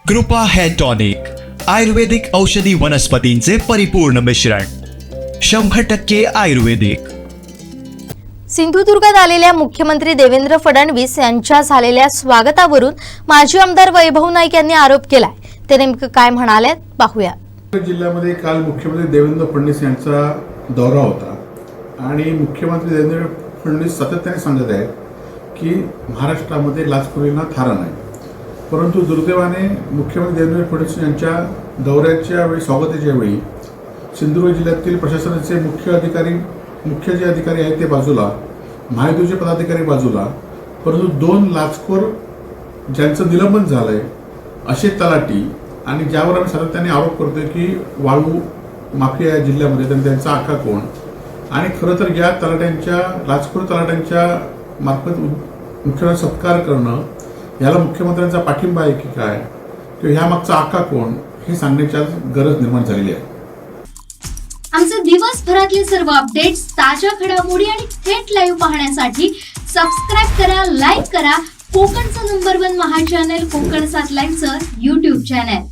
कृपा hair tonic, आयुर्वेदिक औषधी वनस्पतींचे परिपूर्ण मिश्रण, 100% आयुर्वेदिक. सिंधुदुर्गात आलेल्या मुख्यमंत्री देवेंद्र फडणवीस यांच्या झालेल्या स्वागतावरून माजी आमदार वैभव नाईक यांनी आरोप केलाय. ते नेमकं काय म्हणाले पाहूया. जिल्ह्यामध्ये काल मुख्यमंत्री देवेंद्र फडणवीस यांचा दौरा होता आणि मुख्यमंत्री देवेंद्र फडणवीस सातत्याने सांगत आहेत की महाराष्ट्रामध्ये लाचखोरीला थारा नाही. परंतु दुर्दैवाने मुख्यमंत्री देवेंद्र फडणवीस यांच्या दौऱ्याच्या वेळी, स्वागताच्या वेळी सिंधुदुर्ग जिल्ह्यातील प्रशासनाचे मुख्य जे अधिकारी आहेत ते बाजूला, महायुतीचे पदाधिकारी बाजूला, परंतु 2 लाचखोर ज्यांचं निलंबन झालंय असे तलाठी आणि ज्यावर आम्ही सातत्याने आरोप करतोय की वाळू माफिया या जिल्ह्यामध्ये त्यांचा आखा कोण, आणि खरं तर या तलाट्यांच्या, लाचखोर तलाट्यांच्या मार्फत मुख्यमंत्री सत्कार करणं याला मुख्यमंत्र्यांचा पाठिंबा आहे की काय, किंवा ह्या मागचा आखा कोण, हे सांगण्याची गरज निर्माण झालेली आहे. आमचे दिवसभरातले सर्व अपडेट्स, ताज्या घडामोडी आणि थेट लाईव्ह पाहण्यासाठी सबस्क्राईब करा, लाईक करा कोकणचं नंबर 1 महा चॅनल कोकण 7 लाईनचं YouTube चॅनल.